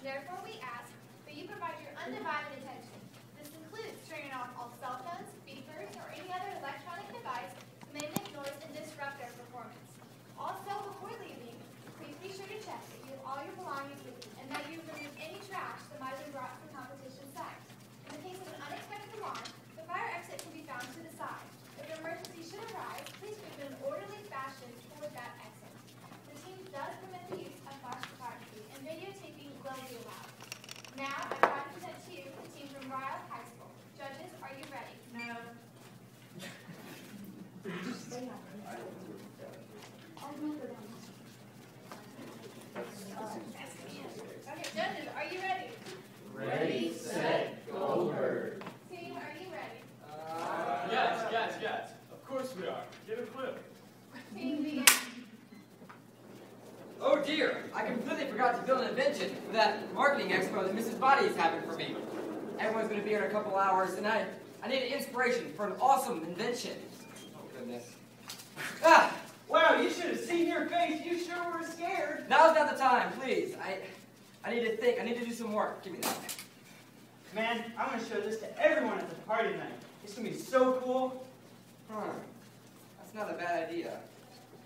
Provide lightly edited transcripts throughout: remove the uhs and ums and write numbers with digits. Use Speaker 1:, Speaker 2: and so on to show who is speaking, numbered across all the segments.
Speaker 1: therefore we ask that you provide your undivided attention. This includes turning off all cell phones, beepers, or any other electronic device that may make noise and disrupt our performance. Also, before leaving, please be sure to check that you have all your belongings with you and that you've removed any trash that might have been brought from competition site. In the case of an unexpected alarm, the fire exit can be found to the side. If an emergency should arise, please move in an orderly fashion toward that exit. The team does permit the use of flash photography, and videotaping will be allowed. Now, I try to present to you the team from Ryle High School. Judges, are you ready? No. Okay, judges, are you ready?
Speaker 2: Ready, set, Goldberg.
Speaker 1: Team, are you ready?
Speaker 3: Yes. Of course we are. Get a clue.
Speaker 1: Team, begin.
Speaker 4: Oh dear, I completely forgot to build an invention for that marketing expo that Mrs. Body is having for me. Everyone's going to be here in a couple hours, and I need an inspiration for an awesome invention. Oh goodness. Ah!
Speaker 2: Wow, you should have seen your face. You sure were scared.
Speaker 4: Now's not the time, please. I need to think. I need to do some work. Give me that.
Speaker 2: Man, I'm going to show this to everyone at the party tonight. It's going to be so cool.
Speaker 4: That's not a bad idea.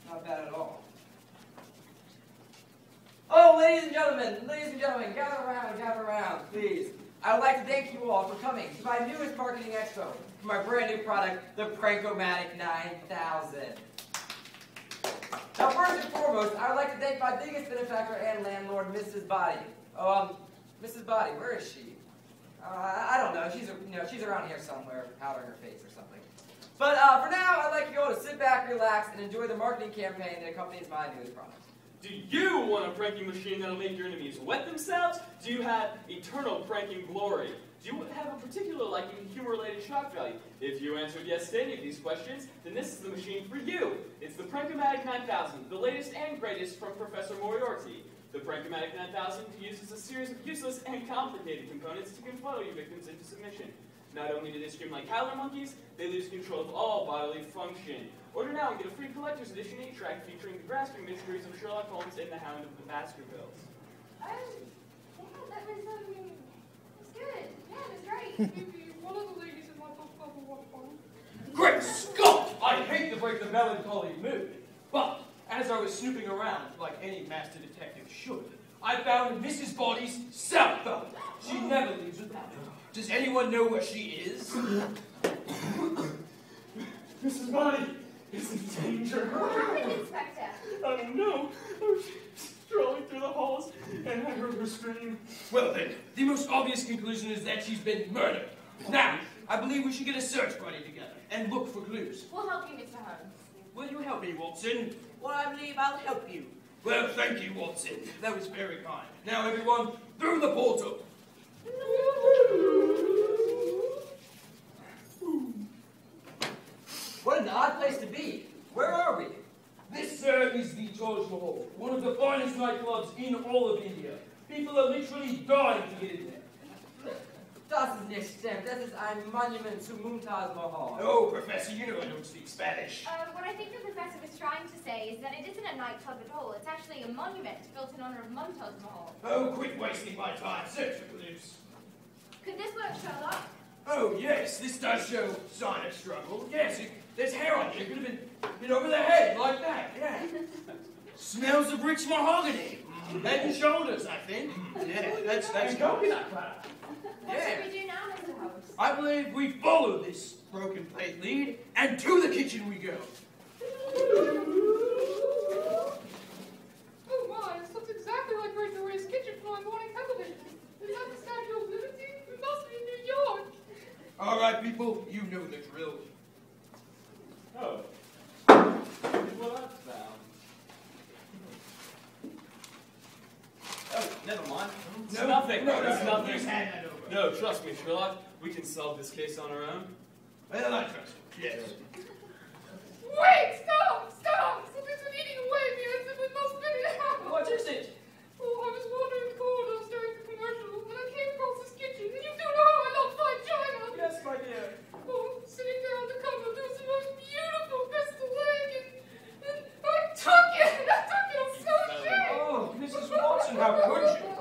Speaker 4: Not bad at all. Oh, ladies and gentlemen, gather around, please. I would like to thank you all for coming to my newest marketing expo for my brand new product, the Prank-O-Matic 9000. Now, first and foremost, I would like to thank my biggest benefactor and landlord, Mrs. Body. Mrs. Body, where is she? I don't know. She's around here somewhere, powdering her face or something. But for now, I'd like you all to sit back, relax, and enjoy the marketing campaign that accompanies my newest product.
Speaker 3: Do you want a pranking machine that'll make your enemies wet themselves? Do you have eternal pranking glory? Do you have a particular liking to humor-related shock value? If you answered yes to any of these questions, then this is the machine for you. It's the Prank-O-Matic 9000, the latest and greatest from Professor Moriarty. The Prank-O-Matic 9000 uses a series of useless and complicated components to confound your victims into submission. Not only do they scream like howler monkeys, they lose control of all bodily function. Order now and get a free collector's edition 8-track featuring the grasping mysteries of Sherlock Holmes and the Hound of the Baskervilles.
Speaker 1: Oh, yeah, that was good. Yeah, it was great.
Speaker 5: Maybe one of the ladies in my book will walk on.
Speaker 6: Great Scott! I hate to break the melancholy mood, but as I was snooping around, like any master detective should, I found Mrs. Body's cell phone. She never leaves without it. Does anyone know where she is?
Speaker 3: Mrs. Body is in danger.
Speaker 1: What happened, Inspector?
Speaker 3: I don't know. I was strolling through the halls and I heard her scream.
Speaker 6: Well then, the most obvious conclusion is that she's been murdered. Now, I believe we should get a search party together and look for clues.
Speaker 1: We'll help you, Mr. Holmes.
Speaker 6: Will you help me, Watson?
Speaker 7: Well, I believe I'll help you.
Speaker 6: Well, thank you, Watson. That was very kind. Now, everyone, through the portal.
Speaker 4: What an odd place to be. Where are we?
Speaker 6: This, sir, is the Taj Mahal, one of the finest nightclubs in all of India. People are literally dying to get in there.
Speaker 4: Das ist nicht stimmt. Das ist ein Monument to Mumtaz Mahal.
Speaker 6: Oh, Professor, you know I don't speak Spanish.
Speaker 1: What I think the professor was trying to say is that it isn't a nightclub at all. It's actually a monument built in honor of Mumtaz Mahal.
Speaker 6: Oh, quit wasting my time. Search for clues.
Speaker 1: Could this work, Sherlock?
Speaker 6: Oh, yes, this does show sign of struggle. Yes, there's hair on here. It could have been over the head, like that, yeah. Smells of rich mahogany. Head and shoulders, I think. Yeah, that's coconut butter.
Speaker 1: What should we do now, Mr. Holmes?
Speaker 6: I believe we follow this broken plate lead, and to the kitchen we go.
Speaker 5: Oh my, this looks exactly like Great Noray's kitchen from my morning television. Is that the Statue of Liberty? It must be in New York.
Speaker 6: All right, people, you know the drill.
Speaker 3: Oh. Well, that's found. Oh, never mind. It's nothing.
Speaker 6: No,
Speaker 3: It's nothing.
Speaker 6: Just hand that over.
Speaker 3: No, trust me, Sherlock. We can solve this case on our own.
Speaker 6: Well, I trust you. Yes.
Speaker 5: Wait, stop! Something's been eating away at me as if it must spit it out.
Speaker 6: What is it?
Speaker 5: Oh, I was wandering the corridors during the commercial, and I came across this kitchen, and you do know how I love fine china.
Speaker 6: Yes, my dear.
Speaker 5: Oh, sitting there on the counter, there was the most beautiful crystal leg, and I took it! I took it! I'm so ashamed!
Speaker 6: Oh, Mrs. Watson, how could you?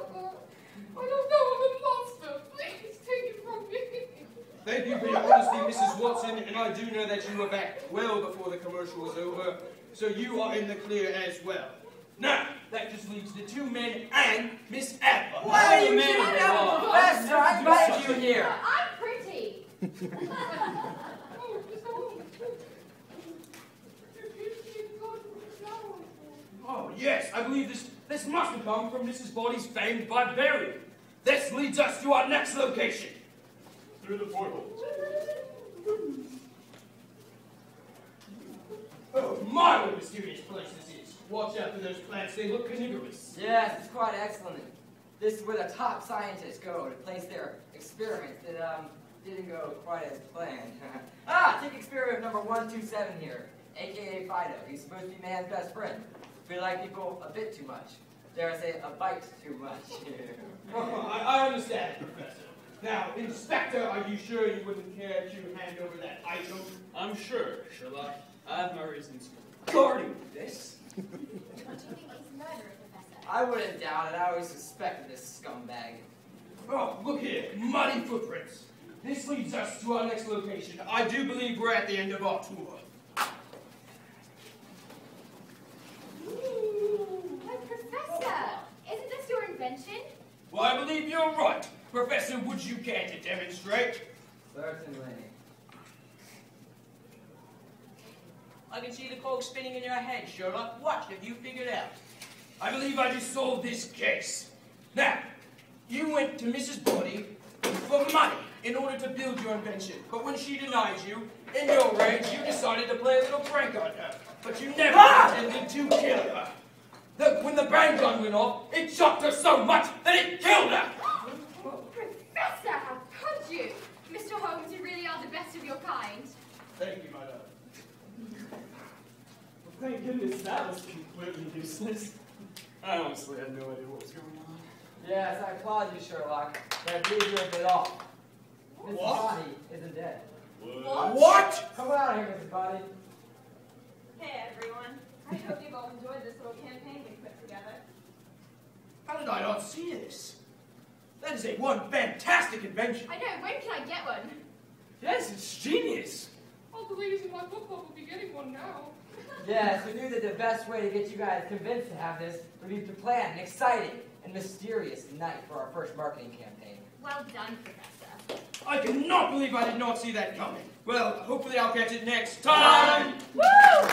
Speaker 6: know that you were back well before the commercial was over, so you are in the clear as well. Now, that just leaves the two men and Miss Adler.
Speaker 4: Why are you kidding me, Professor? I invited you here.
Speaker 1: I'm pretty.
Speaker 5: Oh, Mr. Holmes.
Speaker 6: Oh, yes, I believe this must have come from Mrs. Body's famed barbarian. This leads us to our next location.
Speaker 3: Through the portal.
Speaker 6: Oh, my, what a mysterious place this is. Watch out for those plants, they look carnivorous.
Speaker 4: Yes, it's quite excellent. This is where the top scientists go to place their experiments that didn't go quite as planned. Take experiment number 127 here, aka Fido. He's supposed to be man's best friend. We like people a bit too much. Dare I say, a bite too much.
Speaker 6: I understand, Professor. Now, Inspector, are you sure you wouldn't care to hand over that item?
Speaker 3: I'm sure, Sherlock. I have my reasons.
Speaker 6: Guarding this.
Speaker 1: Don't you think he's murderer, Professor?
Speaker 4: I wouldn't doubt it. I always suspected this scumbag.
Speaker 6: Oh, look here, muddy footprints. This leads us to our next location. I do believe we're at the end of our tour.
Speaker 1: But Professor, isn't this your invention?
Speaker 6: Well, I believe you're right. Professor, would you care to demonstrate?
Speaker 4: Certainly.
Speaker 7: I can see the coke spinning in your head, Sherlock. What have you figured out?
Speaker 6: I believe I just solved this case. Now, you went to Mrs. Body for money in order to build your invention. But when she denied you, in your rage, you decided to play a little prank on her. But you never intended to kill her. Look, when the brain gun went off, it shocked her so much that it killed her.
Speaker 1: Professor, how could you? Mr. Holmes, you really are the best of your kind.
Speaker 6: Thank you, my love.
Speaker 3: Well, thank goodness that was completely useless. I honestly had no idea what was going on.
Speaker 4: Yes, I applaud you, Sherlock, but I believe you're a bit off. Mrs.
Speaker 6: What?
Speaker 4: Body isn't dead.
Speaker 6: What?
Speaker 4: Come out of here, Mrs. Body.
Speaker 8: Hey everyone, I hope you've all enjoyed this little campaign we put together.
Speaker 6: How did I not see this? That is one fantastic invention.
Speaker 1: I know, when can I get one?
Speaker 6: Yes, it's genius.
Speaker 5: All the ladies in my book club will be getting one now.
Speaker 4: Yes, we knew that the best way to get you guys convinced to have this would be to plan an exciting and mysterious night for our first marketing campaign.
Speaker 1: Well done, Professor.
Speaker 6: I cannot believe I did not see that coming. Well, hopefully I'll catch it next time.
Speaker 1: Woo!